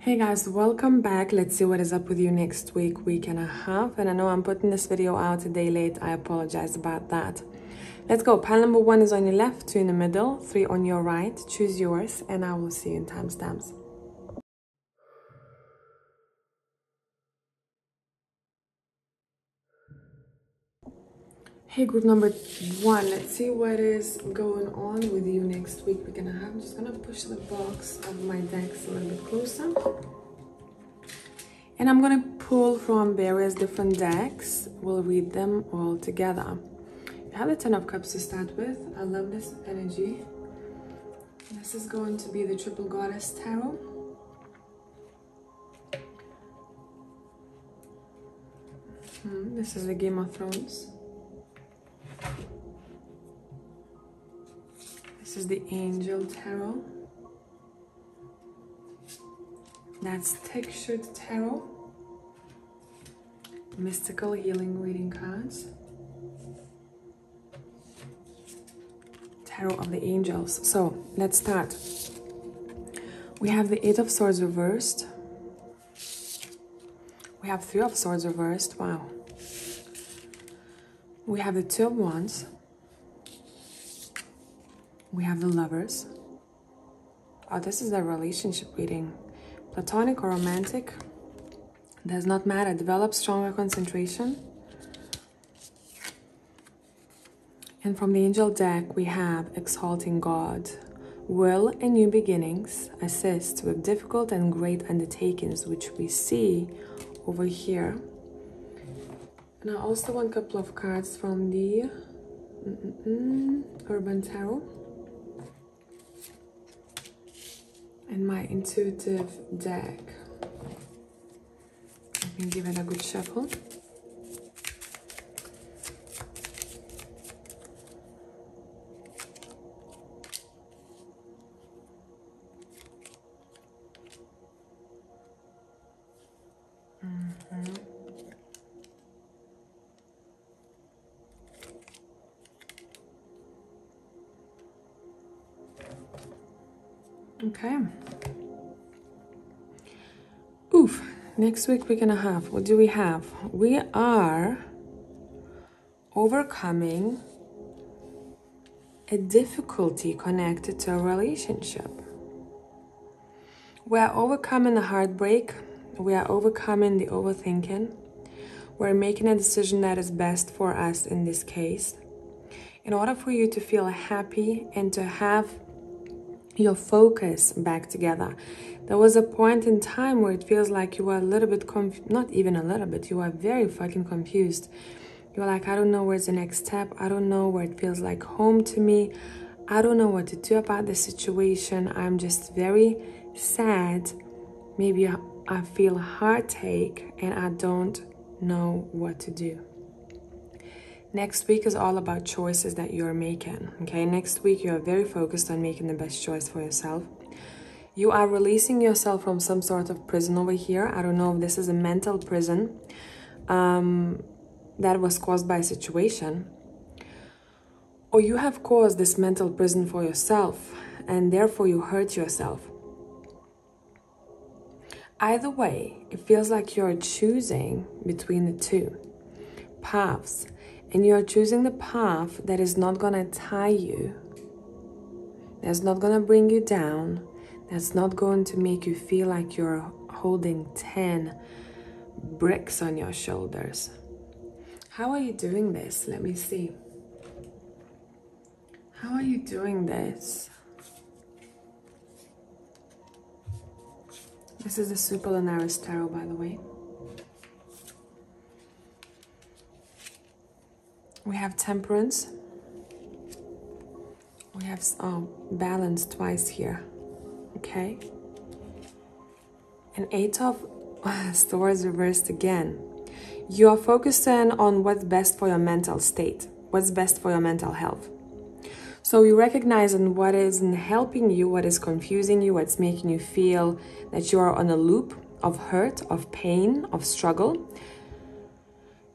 Hey guys, welcome back. Let's see what is up with you next week and a half. And I know I'm putting this video out a day late. I apologize about that. Let's go. Pile number 1 is on your left, 2 in the middle, 3 on your right. Choose yours and I will see you in timestamps. Hey, group number 1, let's see what is going on with you next week and a half. I'm just gonna push the box of my decks a little bit closer. And I'm gonna pull from various different decks. We'll read them all together. You have the 10 of Cups to start with. I love this energy. This is going to be the Triple Goddess Tarot. This is the Game of Thrones. This is the Angel Tarot. That's Textured Tarot. Mystical Healing Reading cards. Tarot of the Angels. So, let's start. We have the 8 of Swords reversed. We have 3 of Swords reversed. Wow. We have the 2 of Wands. We have the Lovers. Oh, this is a relationship reading. Platonic or romantic, does not matter. Develop stronger concentration. And from the angel deck, we have Exalting God. Will and new beginnings assist with difficult and great undertakings, which we see over here. And I also want a couple of cards from the Urban Tarot. And my intuitive deck. Let me give it a good shuffle. Okay. Oof. Next week and a half. What do we have? We are overcoming a difficulty connected to a relationship. We are overcoming the heartbreak. We are overcoming the overthinking. We're making a decision that is best for us in this case. In order for you to feel happy and to have your focus back together. There was a point in time where it feels like you were a little bit not even a little bit, you were very fucking confused. You're like, I don't know where's the next step. I don't know where it feels like home to me. I don't know what to do about the situation. I'm just very sad. Maybe I feel heartache and I don't know what to do. Next week is all about choices that you're making, okay? Next week, you are very focused on making the best choice for yourself. You are releasing yourself from some sort of prison over here. I don't know if this is a mental prison that was caused by a situation. Or you have caused this mental prison for yourself, and therefore you hurt yourself. Either way, it feels like you're choosing between the two paths. And you're choosing the path that is not going to tie you, that's not going to bring you down, that's not going to make you feel like you're holding 10 bricks on your shoulders. How are you doing this? Let me see. How are you doing this? This is the Super Lunaris Tarot, by the way. We have Temperance. We have Balance twice here. Okay. And 8 of Swords reversed again. You are focusing on what's best for your mental state. What's best for your mental health. So you recognize what isn't helping you, what is confusing you, what's making you feel that you are on a loop of hurt, of pain, of struggle.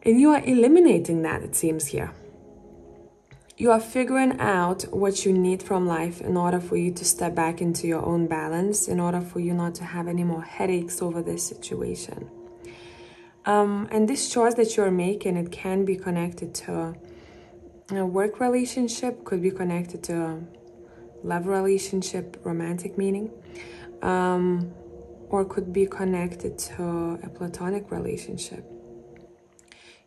And you are eliminating that, it seems here. You are figuring out what you need from life in order for you to step back into your own balance, in order for you not to have any more headaches over this situation. And this choice that you're making, it can be connected to a work relationship, could be connected to a love relationship, romantic meaning, or could be connected to a platonic relationship.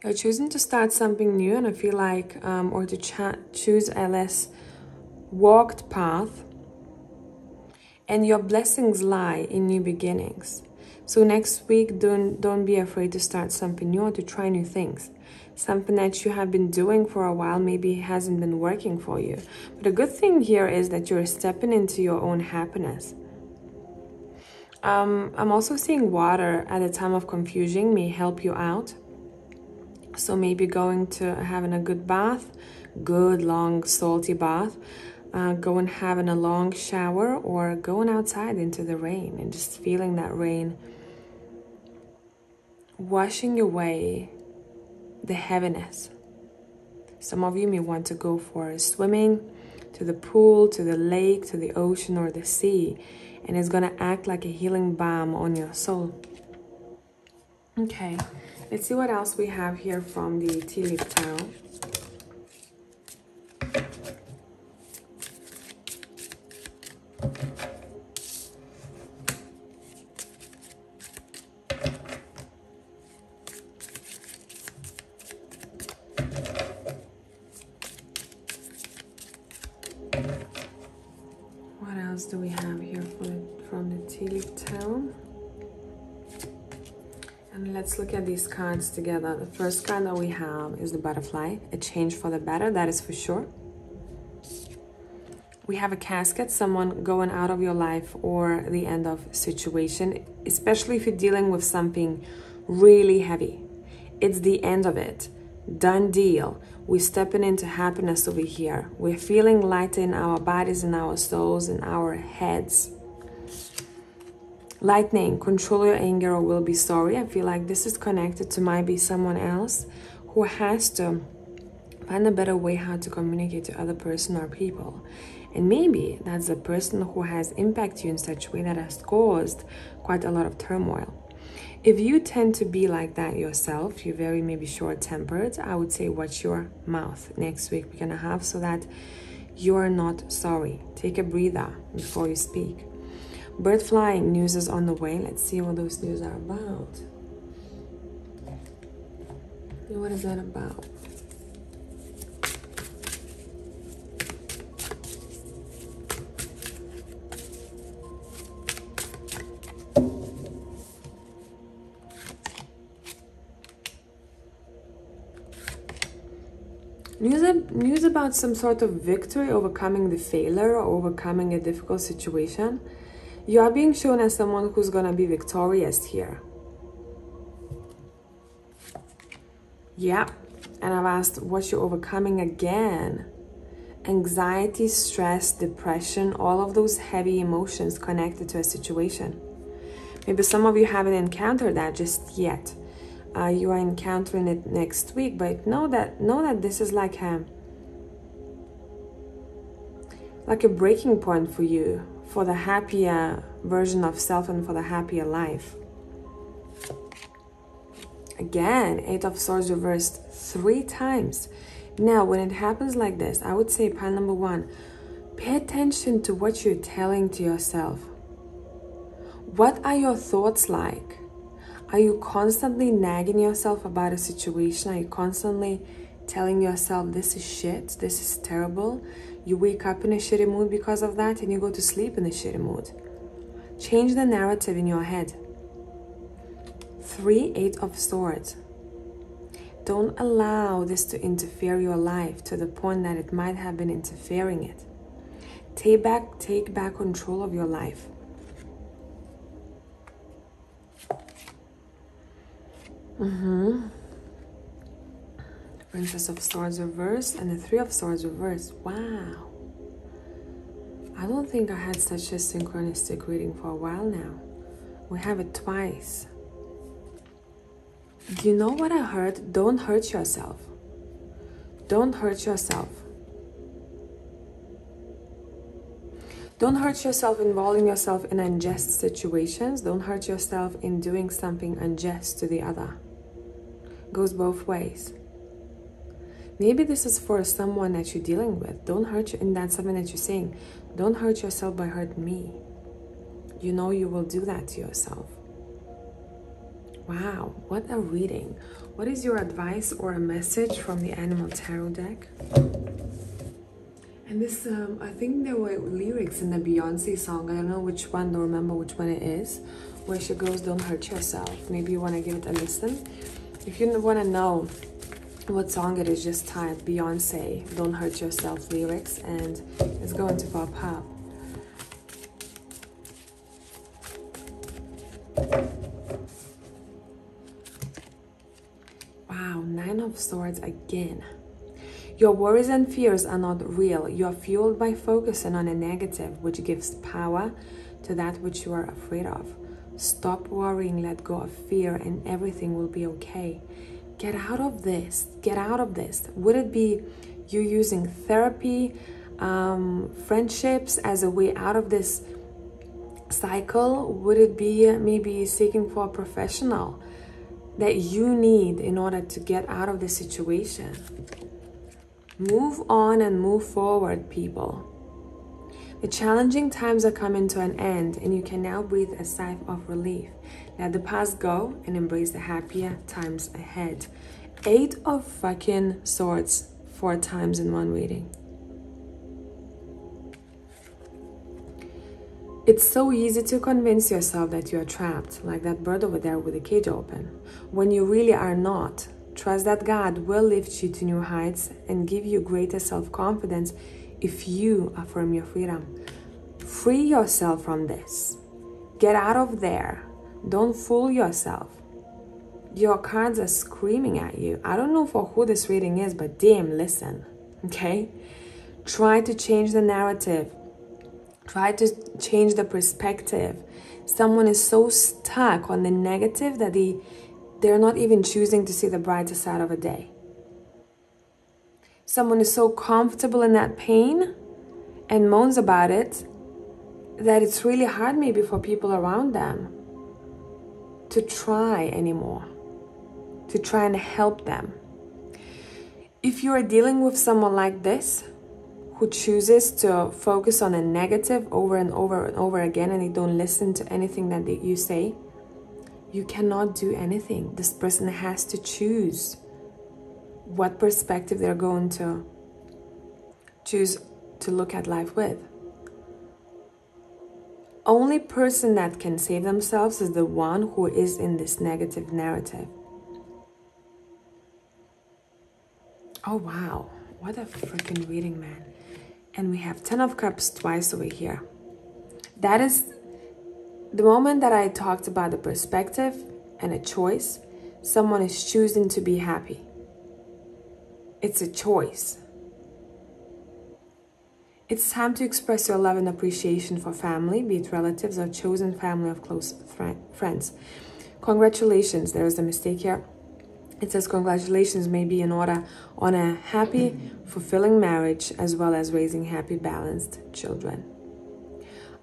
You're choosing to start something new, and I feel like, or to choose a less walked path, and your blessings lie in new beginnings. So next week, don't be afraid to start something new or to try new things. Something that you have been doing for a while maybe hasn't been working for you. But the good thing here is that you're stepping into your own happiness. I'm also seeing water at a time of confusion may help you out. So maybe going to having a good bath, good long salty bath, going having a long shower, or going outside into the rain and just feeling that rain washing away the heaviness. Some of you may want to go for swimming to the pool, to the lake, to the ocean, or the sea, and it's going to act like a healing balm on your soul. Okay, let's see what else we have here from the Tea Leaf Tarot. What else do we have here from the Tea Leaf Tarot? And let's look at these cards together. The first card that we have is the Butterfly, a change for the better, that is for sure. We have a casket, someone going out of your life, or the end of situation, especially if you're dealing with something really heavy. It's the end of it. Done deal. We're stepping into happiness over here. We're feeling lighter in our bodies, in our souls, in our heads. Lightning, control your anger or will be sorry. I feel like this is connected to might be someone else who has to find a better way how to communicate to other person or people. And maybe that's the person who has impacted you in such a way that has caused quite a lot of turmoil. If you tend to be like that yourself, you're very maybe short-tempered, I would say watch your mouth. Next week we're going to have so that you're not sorry. Take a breather before you speak. Bird flying, news is on the way. Let's see what those news are about. What is that about? News about some sort of victory, overcoming the failure or overcoming a difficult situation. You are being shown as someone who's going to be victorious here. Yeah, and I've asked what you're overcoming again. Anxiety, stress, depression, all of those heavy emotions connected to a situation. Maybe some of you haven't encountered that just yet. You are encountering it next week, but know that this is like a breaking point for you, for the happier version of self and for the happier life. Again, 8 of Swords reversed 3 times. Now, when it happens like this, I would say pile number 1, pay attention to what you're telling to yourself. What are your thoughts like? Are you constantly nagging yourself about a situation? Are you constantly telling yourself, this is shit, this is terrible? You wake up in a shitty mood because of that, and you go to sleep in a shitty mood. Change the narrative in your head. 3, 8 of Swords. Don't allow this to interfere your life to the point that it might have been interfering it. Take back control of your life. Princess of Swords reversed and the 3 of Swords reversed. Wow. I don't think I had such a synchronistic reading for a while now. We have it twice. You know what I heard? Don't hurt yourself. Don't hurt yourself. Don't hurt yourself involving yourself in unjust situations. Don't hurt yourself in doing something unjust to the other. Goes both ways. Maybe this is for someone that you're dealing with. Don't hurt you, and that's something that you're saying. Don't hurt yourself by hurting me. You know you will do that to yourself. Wow, what a reading. What is your advice or a message from the Animal Tarot deck? And this, I think there were lyrics in the Beyonce song. I don't know which one, don't remember which one it is, where she goes, don't hurt yourself. Maybe you want to give it a listen. If you want to know what song it is, just type Beyonce, don't hurt yourself lyrics, and it's going to pop up. Wow, 9 of Swords again. Your worries and fears are not real. You are fueled by focusing on a negative, which gives power to that which you are afraid of. Stop worrying, let go of fear, and everything will be okay. Get out of this. Get out of this. Would it be you using therapy, friendships as a way out of this cycle? Would it be maybe seeking for a professional that you need in order to get out of the situation? Move on and move forward, people. The challenging times are coming to an end, and you can now breathe a sigh of relief. Let the past go and embrace the happier times ahead. 8 of fucking Swords 4 times in one reading. It's so easy to convince yourself that you are trapped, like that bird over there with the cage open, when you really are not. Trust that God will lift you to new heights and give you greater self-confidence if you affirm your freedom. Free yourself from this. Get out of there. Don't fool yourself. Your cards are screaming at you. I don't know for who this reading is, but damn, listen, okay? Try to change the narrative. Try to change the perspective. Someone is so stuck on the negative that they're not even choosing to see the brighter side of a day. Someone is so comfortable in that pain and moans about it that it's really hard maybe for people around them to try anymore, to try and help them. If you are dealing with someone like this, who chooses to focus on a negative over and over and over again, and they don't listen to anything that you say, you cannot do anything. This person has to choose what perspective they're going to choose to look at life with. Only person that can save themselves is the one who is in this negative narrative. Oh wow, what a freaking reading, man. And we have 10 of Cups twice over here. That is the moment that I talked about the perspective and a choice. Someone is choosing to be happy. It's a choice. It's time to express your love and appreciation for family, be it relatives or chosen family of close friends. Congratulations. There is a mistake here. It says congratulations may be in order on a happy, fulfilling marriage, as well as raising happy, balanced children.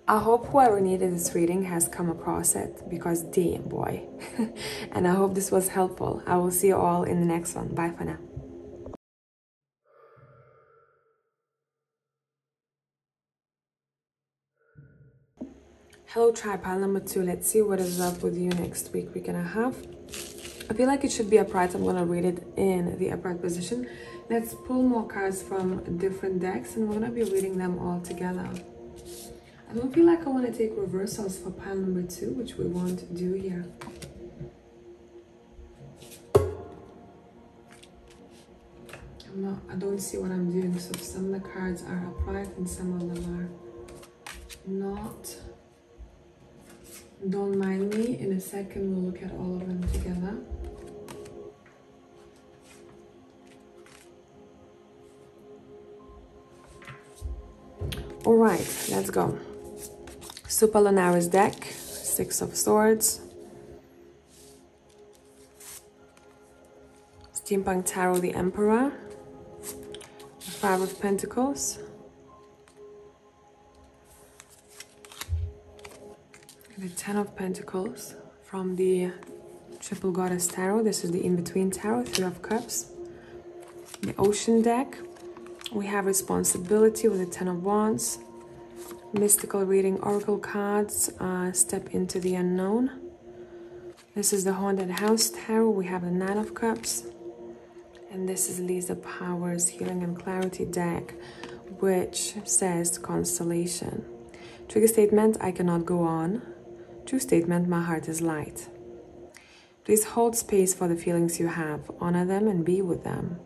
I hope whoever needed this reading has come across it, because damn boy. And I hope this was helpful. I will see you all in the next one. Bye for now. Hello tribe, pile number 2. Let's see what is up with you next week and a half. I feel like it should be upright. I'm going to read it in the upright position. Let's pull more cards from different decks, and we're going to be reading them all together. I don't feel like I want to take reversals for pile number 2, which we won't do here. I don't see what I'm doing, so some of the cards are upright and some of them are not. Don't mind me. In a second, we'll look at all of them together. All right, let's go. Super Lunaris deck, 6 of Swords. Steampunk Tarot, the Emperor. 5 of Pentacles. the Ten of Pentacles from the Triple Goddess Tarot. This is the In-Between Tarot, Three of Cups. The Ocean deck. We have Responsibility with the Ten of Wands. Mystical reading, Oracle cards, Step into the Unknown. This is the Haunted House Tarot. We have the Nine of Cups. And this is Lisa Powers Healing and Clarity deck, which says Constellation. Trigger statement, I cannot go on. True statement, my heart is light. Please hold space for the feelings you have. Honor them and be with them.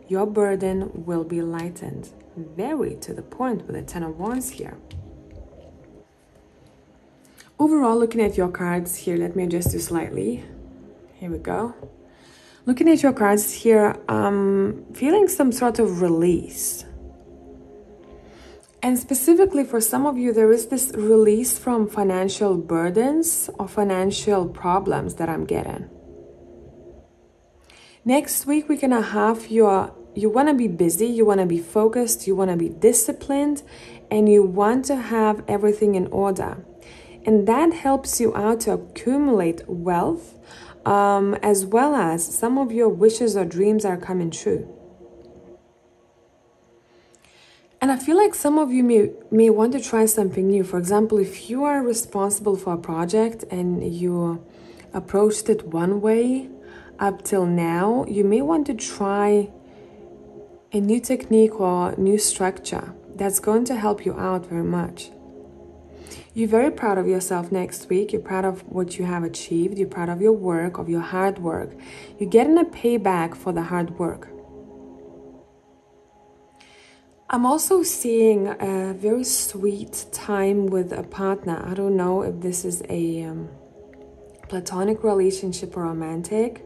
Your burden will be lightened. Very to the point with the Ten of Wands here. Overall, looking at your cards here, let me adjust you slightly. Here we go. Looking at your cards here, feeling some sort of release. And specifically for some of you, there is this release from financial burdens or financial problems that I'm getting. Next week, we're gonna have you wanna be busy, you wanna be focused, you wanna be disciplined, and you want to have everything in order. And that helps you out to accumulate wealth, as well as some of your wishes or dreams are coming true. And I feel like some of you may want to try something new. For example, if you are responsible for a project and you approached it one way up till now, you may want to try a new technique or new structure that's going to help you out very much. You're very proud of yourself next week. You're proud of what you have achieved. You're proud of your work, of your hard work. You're getting a payback for the hard work. I'm also seeing a very sweet time with a partner. I don't know if this is a platonic relationship or romantic,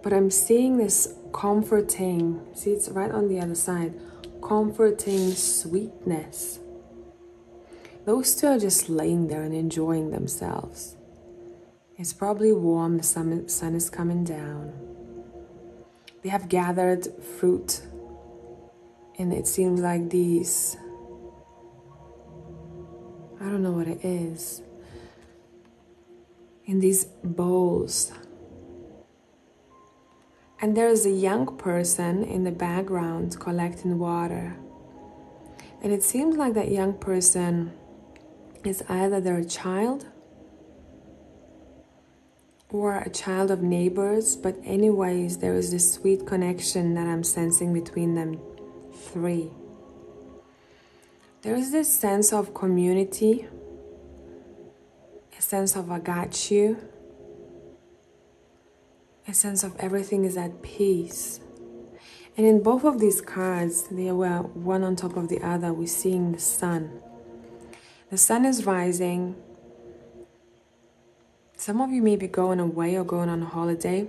but I'm seeing this comforting, see, it's right on the other side, comforting sweetness. Those two are just laying there and enjoying themselves. It's probably warm, the sun is coming down. They have gathered fruit, and it seems like these, I don't know what it is, in these bowls. And there is a young person in the background collecting water. And it seems like that young person is either they're a child or a child of neighbors, but anyways, there is this sweet connection that I'm sensing between them three. There is this sense of community, a sense of I got you, a sense of everything is at peace. And in both of these cards, they were one on top of the other, we're seeing the sun. The sun is rising. Some of you may be going away or going on a holiday,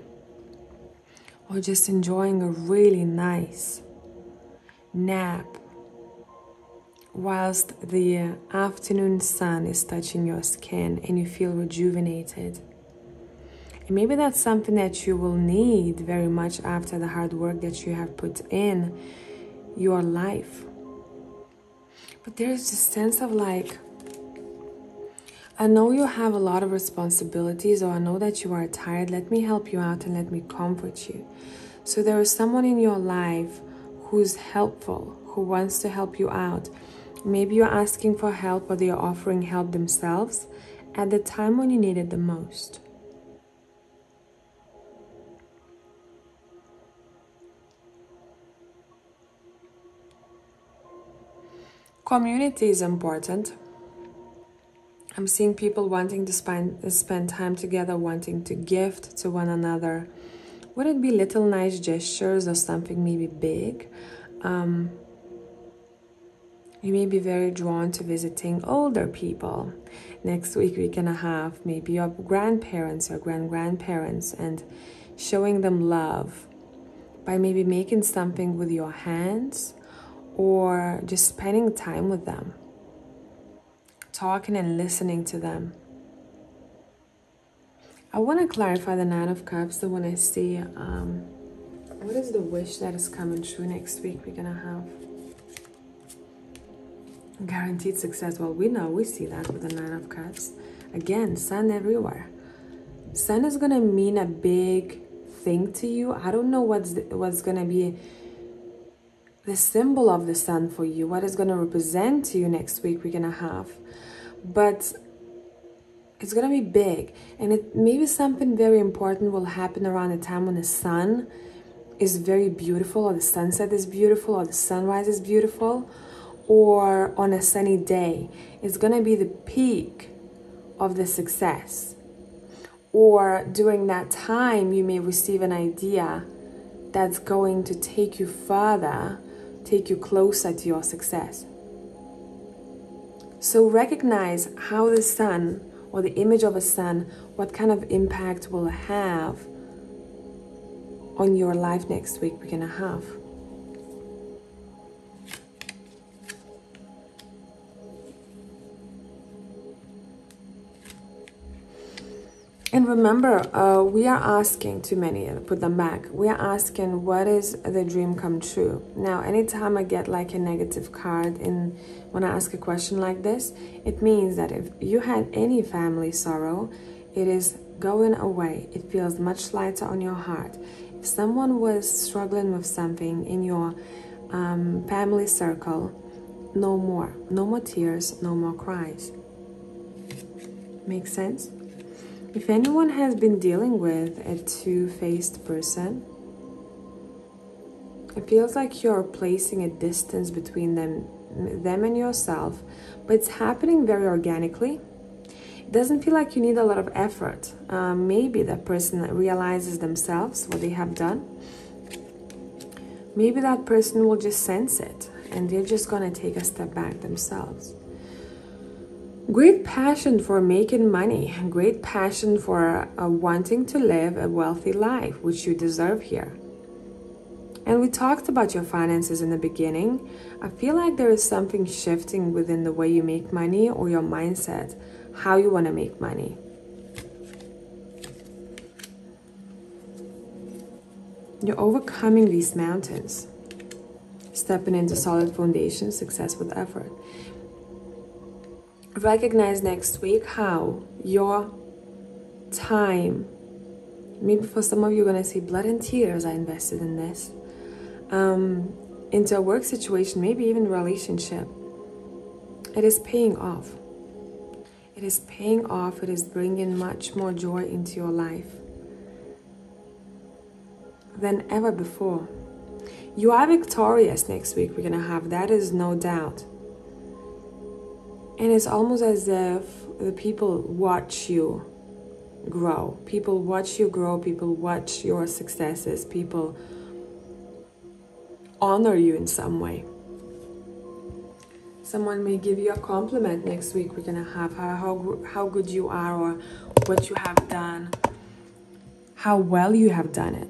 or just enjoying a really nice nap whilst the afternoon sun is touching your skin and you feel rejuvenated. And maybe that's something that you will need very much after the hard work that you have put in your life. But there's this sense of like, I know you have a lot of responsibilities, or I know that you are tired. Let me help you out and let me comfort you. So there is someone in your life who's helpful, who wants to help you out. Maybe you're asking for help, or they are offering help themselves at the time when you need it the most. Community is important. I'm seeing people wanting to spend time together, wanting to gift to one another. Would it be little nice gestures or something maybe big? You may be very drawn to visiting older people. Next week we're gonna have maybe your grandparents or grandparents and showing them love by maybe making something with your hands or just spending time with them. Talking and listening to them. I want to clarify the Nine of Cups. So when I see what is the wish that is coming true next week, we're gonna have guaranteed success. Well, we see that with the Nine of Cups. Again, sun everywhere. Sun is going to mean a big thing to you. I don't know what's going to be the symbol of the sun for you, what is going to represent to you next week, we're going to have. But it's going to be big. And it maybe something very important will happen around the time when the sun is very beautiful, or the sunset is beautiful, or the sunrise is beautiful, or on a sunny day. It's going to be the peak of the success. Or during that time, you may receive an idea that's going to take you further, take you closer to your success. So recognize how the sun, or the image of a sun, what kind of impact will have on your life next week we're gonna have. And remember, we are asking, too many, put them back. We are asking, what is the dream come true? Now, anytime I get like a negative card when I ask a question like this, it means that if you had any family sorrow, it is going away. It feels much lighter on your heart. If someone was struggling with something in your family circle, no more. No more tears, no more cries. Makes sense? If anyone has been dealing with a two-faced person, it feels like you're placing a distance between them and yourself, but it's happening very organically. It doesn't feel like you need a lot of effort. Maybe that person realizes themselves what they have done. Maybe that person will just sense it, and they're just going to take a step back themselves. Great passion for making money, great passion for wanting to live a wealthy life, which you deserve here. And we talked about your finances in the beginning. I feel like there is something shifting within the way you make money, or your mindset, how you want to make money. You're overcoming these mountains, stepping into solid foundation, success with effort. Recognize next week how your time, maybe for some of you, you're going to see blood and tears I invested in this, into a work situation, maybe even a relationship. It is paying off. It is paying off. It is bringing much more joy into your life than ever before. You are victorious next week. We're going to have, that is no doubt. And it's almost as if the people watch you grow. People watch you grow. People watch your successes. People honor you in some way. Someone may give you a compliment next week. We're going to have how good you are, or what you have done, how well you have done it.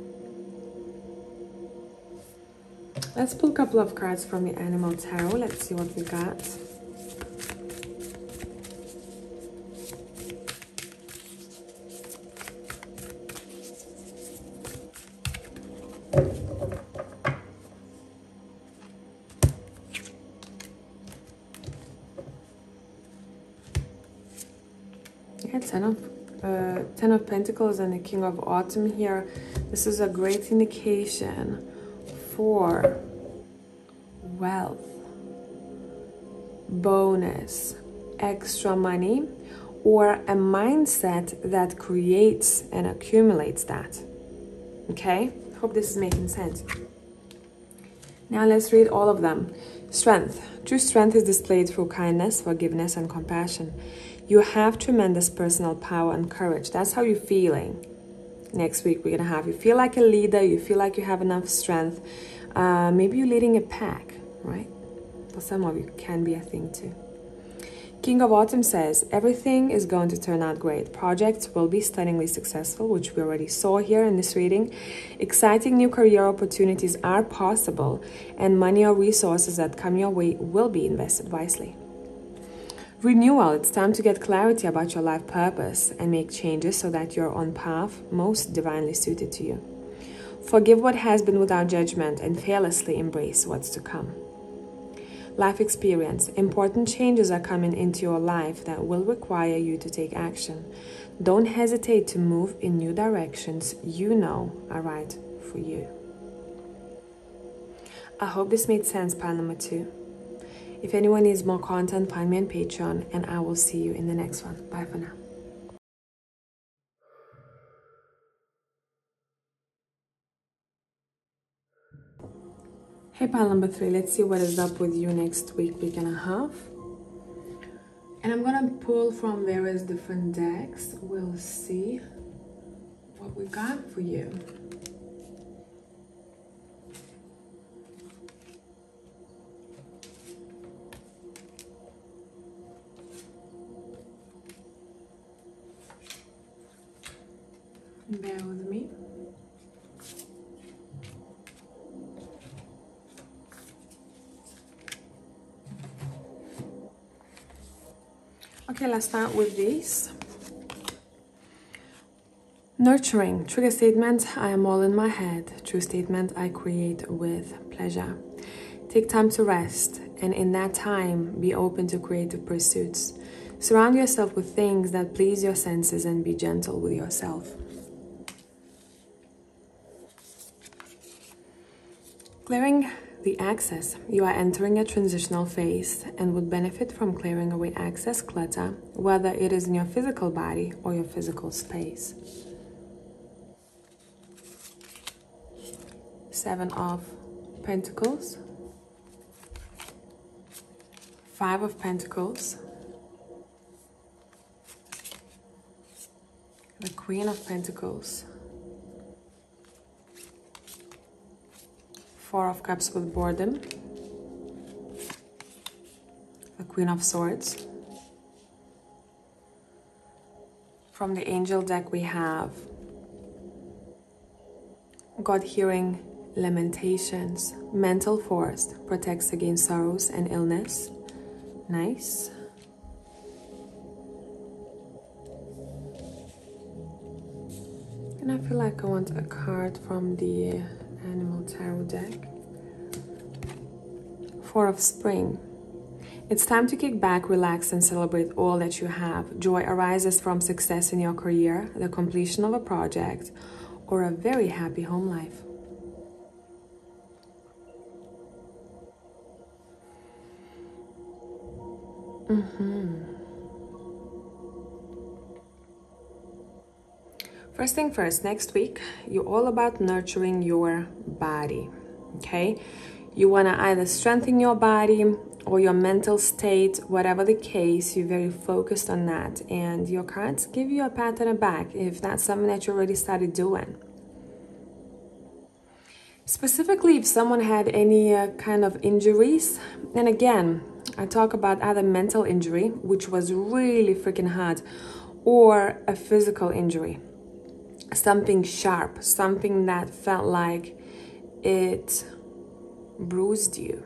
Let's pull a couple of cards from the Animal Tarot. Let's see what we got. Yeah, Ten of Pentacles and the King of Autumn here. This is a great indication for wealth, bonus, extra money, or a mindset that creates and accumulates that. Okay? Hope this is making sense. Now let's read all of them. Strength. True strength is displayed through kindness, forgiveness, and compassion. You have tremendous personal power and courage. That's how you're feeling. Next week we're going to have, you feel like a leader, you feel like you have enough strength. Maybe you're leading a pack, right? For some of you, it can be a thing too. King of Autumn says, everything is going to turn out great. Projects will be stunningly successful, which we already saw here in this reading. Exciting new career opportunities are possible, and money or resources that come your way will be invested wisely. Renewal. It's time to get clarity about your life purpose and make changes so that you're on path most divinely suited to you. Forgive what has been without judgment and fearlessly embrace what's to come. Life experience. Important changes are coming into your life that will require you to take action. Don't hesitate to move in new directions you know are right for you. I hope this made sense, pile number 2. If anyone needs more content, find me on Patreon, and I will see you in the next one. Bye for now. Hey, pile number 3, let's see what is up with you next week, week and a half. And I'm gonna pull from various different decks. We'll see what we got for you. Bear with me. Okay, let's start with this. Nurturing. Trigger statement, I am all in my head. True statement, I create with pleasure. Take time to rest, and in that time, be open to creative pursuits. Surround yourself with things that please your senses and be gentle with yourself. Clearing the access. You are entering a transitional phase and would benefit from clearing away excess clutter, whether it is in your physical body or your physical space. 7 of Pentacles, 5 of Pentacles, the Queen of Pentacles, 4 of Cups with boredom, the Queen of Swords. From the Angel deck we have God hearing lamentations, mental force, protects against sorrows and illness. Nice. And I feel like I want a card from the Animal Tarot deck. 4 of Spring. It's time to kick back, relax, and celebrate all that you have. Joy arises from success in your career, the completion of a project, or a very happy home life. First thing first, next week, you're all about nurturing your body, okay? You want to either strengthen your body or your mental state, whatever the case, you're very focused on that. And your cards give you a pat on the back if that's something that you already started doing. Specifically, if someone had any kind of injuries, and again, I talk about either mental injury, which was really freaking hard, or a physical injury. Something sharp, something that felt like it bruised you.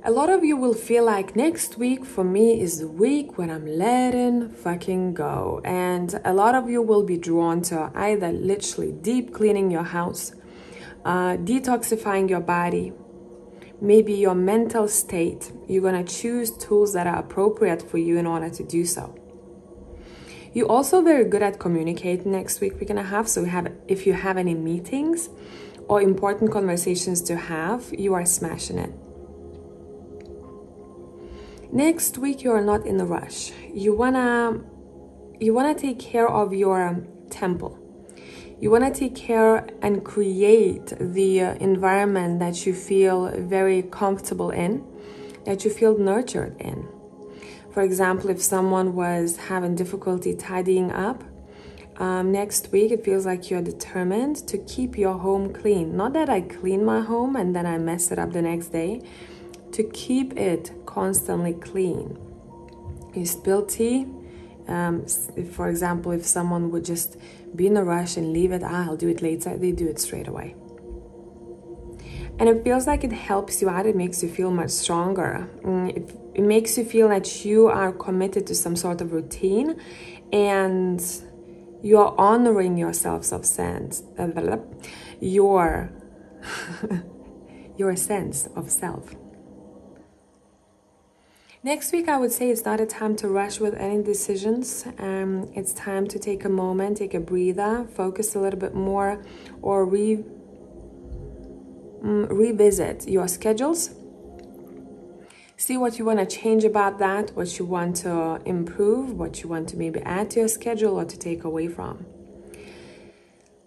A lot of you will feel like next week for me is the week when I'm letting fucking go. And a lot of you will be drawn to either literally deep cleaning your house, detoxifying your body, maybe your mental state. You're gonna choose tools that are appropriate for you in order to do so. You're also very good at communicating next week, week and a half. So if you have any meetings or important conversations to have, you are smashing it. Next week, you are not in a rush. You wanna take care of your temple. You wanna take care and create the environment that you feel very comfortable in, that you feel nurtured in. For example, if someone was having difficulty tidying up, next week it feels like you're determined to keep your home clean. Not that I clean my home and then I mess it up the next day. To keep it constantly clean. You spill tea. For example, if someone would just be in a rush and leave it, I'll do it later, they do it straight away. And it feels like it helps you out. It makes you feel much stronger. It makes you feel that you are committed to some sort of routine and you are your sense of self. Next week, I would say it's not a time to rush with any decisions. It's time to take a moment, take a breather, focus a little bit more, or revisit your schedules. See what you want to change about that, what you want to improve, what you want to maybe add to your schedule or to take away from.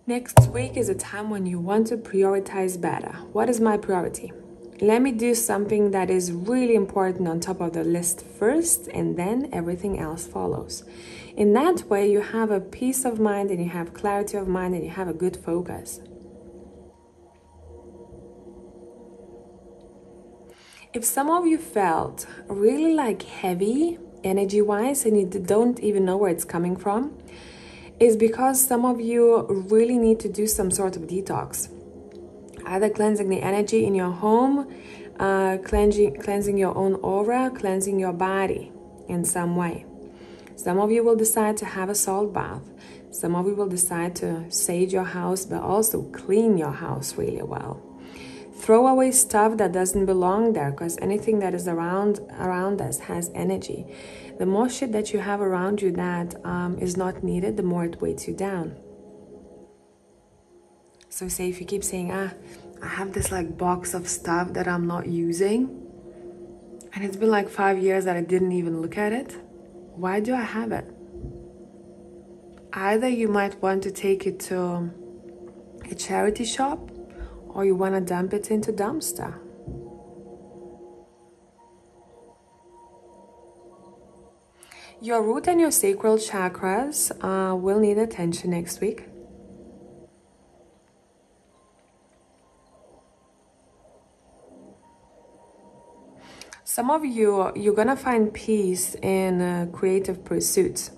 Next week is a time when you want to prioritize better. What is my priority? Let me do something that is really important on top of the list first, and then everything else follows. In that way, you have a peace of mind and you have clarity of mind and you have a good focus. If some of you felt really like heavy energy-wise and you don't even know where it's coming from, it's because some of you really need to do some sort of detox. Either cleansing the energy in your home, cleansing your own aura, cleansing your body in some way. Some of you will decide to have a salt bath. Some of you will decide to sage your house, but also clean your house really well. Throw away stuff that doesn't belong there, because anything that is around us has energy. The more shit that you have around you that is not needed, the more it weights you down. So say if you keep saying, I have this like box of stuff that I'm not using, and it's been like 5 years that I didn't even look at it. Why do I have it? Either you might want to take it to a charity shop, or you want to dump it into dumpster. Your root and your sacral chakras will need attention next week. Some of you, you're gonna find peace in creative pursuits.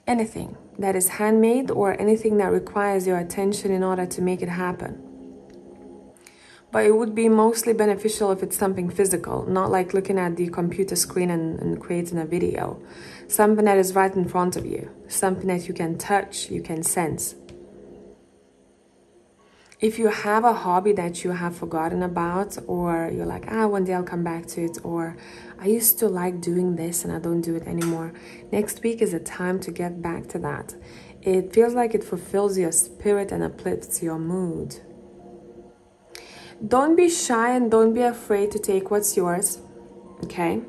Anything that is handmade or anything that requires your attention in order to make it happen. But it would be mostly beneficial if it's something physical, not like looking at the computer screen and creating a video. Something that is right in front of you, something that you can touch, you can sense. If you have a hobby that you have forgotten about, or you're like, one day I'll come back to it, or I used to like doing this and I don't do it anymore, next week is a time to get back to that. It feels like it fulfills your spirit and uplifts your mood. Don't be shy and don't be afraid to take what's yours, okay?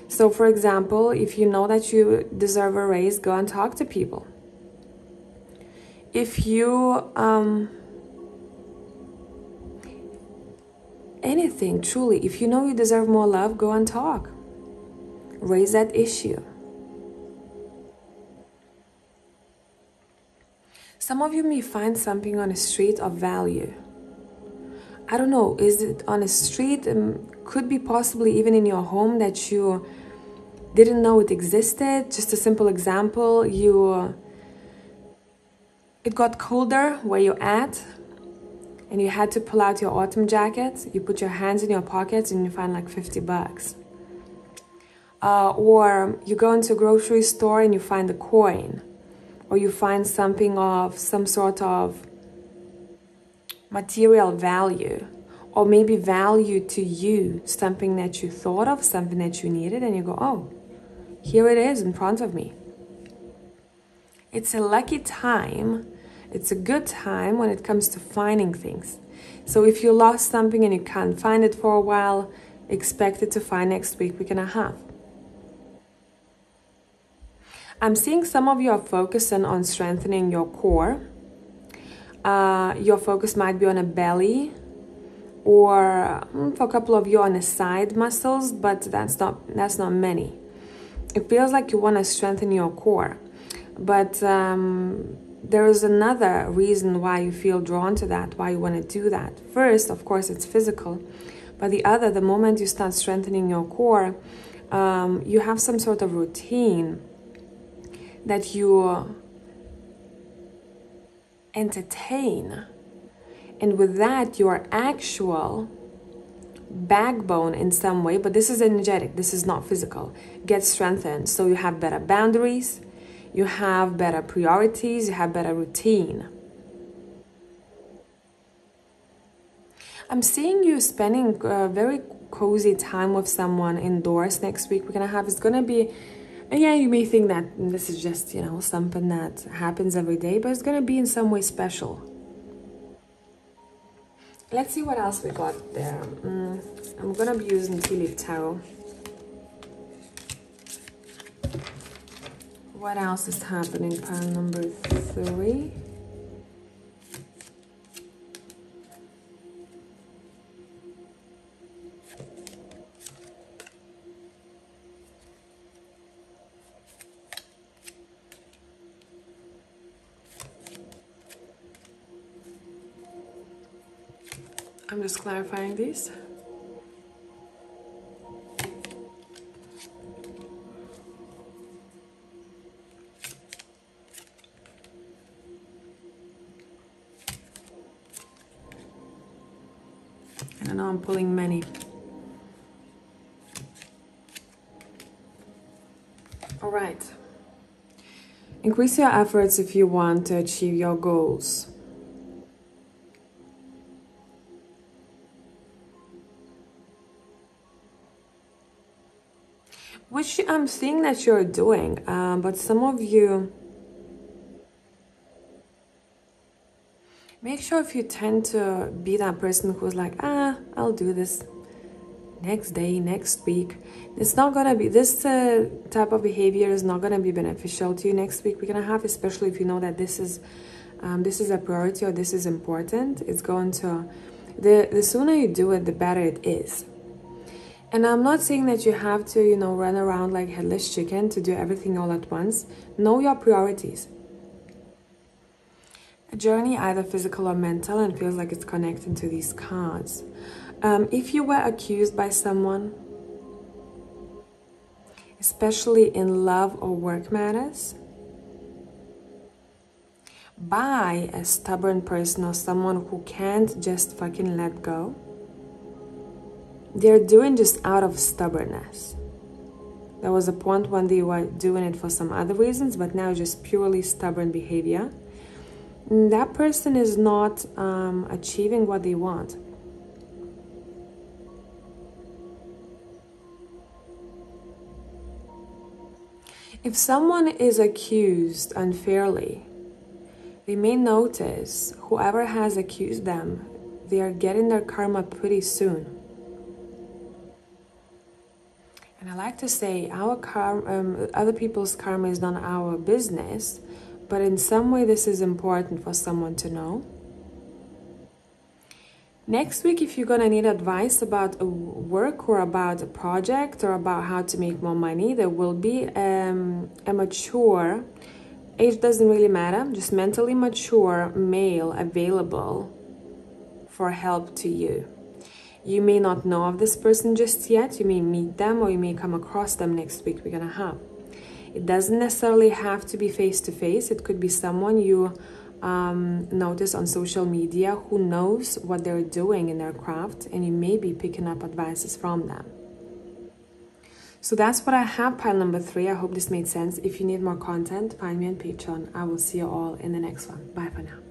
So for example, if you know that you deserve a raise, go and talk to people. If you, anything, truly, if you know you deserve more love, go and talk. Raise that issue. Some of you may find something on the street of value. I don't know, is it on a street? Could be possibly even in your home that you didn't know it existed. Just a simple example, it got colder where you're at and you had to pull out your autumn jacket. You put your hands in your pockets and you find like $50. Or you go into a grocery store and you find a coin, or you find something of some sort of material value, or maybe value to you, something that you thought of, something that you needed, and you go, oh, here it is in front of me. It's a lucky time. It's a good time when it comes to finding things. So if you lost something and you can't find it for a while, expect it to find next week and a half. I'm seeing some of you are focusing on strengthening your core. Your focus might be on a belly, or for a couple of you on the side muscles, but that's not many. It feels like you want to strengthen your core, but there is another reason why you feel drawn to that, why you want to do that. First, of course, it's physical, but the moment you start strengthening your core, you have some sort of routine that you entertain, and with that your actual backbone in some way, but this is energetic, this is not physical, gets strengthened. So you have better boundaries, you have better priorities, you have better routine. I'm seeing you spending a very cozy time with someone indoors next week. We're gonna have, it's gonna be, and yeah, you may think that this is just, you know, something that happens every day, but it's gonna be in some way special. Let's see what else we got there. I'm gonna be using Tea Leaf Tarot. What else is happening? Pile number 3. I'm just clarifying these. And I know I'm pulling many. All right. Increase your efforts if you want to achieve your goals. Which I'm seeing that you're doing, but some of you, make sure if you tend to be that person who's like, I'll do this next day, next week. It's not gonna be, this type of behavior is not gonna be beneficial to you next week. We're gonna have, especially if you know that this is a priority or this is important, it's going to, the sooner you do it, the better it is. And I'm not saying that you have to, you know, run around like headless chicken to do everything all at once. Know your priorities. A journey, either physical or mental, and feels like it's connecting to these cards. If you were accused by someone, especially in love or work matters, by a stubborn person or someone who can't just fucking let go, they're doing just out of stubbornness. There was a point when they were doing it for some other reasons, but now just purely stubborn behavior. And that person is not achieving what they want. If someone is accused unfairly, they may notice whoever has accused them, they are getting their karma pretty soon. And I like to say, our karma, other people's karma is not our business, but in some way this is important for someone to know. Next week, if you're gonna need advice about a work or about a project or about how to make more money, there will be a mature, age doesn't really matter, just mentally mature male available for help to you. You may not know of this person just yet. You may meet them or you may come across them next week. We're gonna have. It doesn't necessarily have to be face-to-face. It could be someone you notice on social media who knows what they're doing in their craft, and you may be picking up advices from them. So that's what I have, pile number 3. I hope this made sense. If you need more content, find me on Patreon. I will see you all in the next one. Bye for now.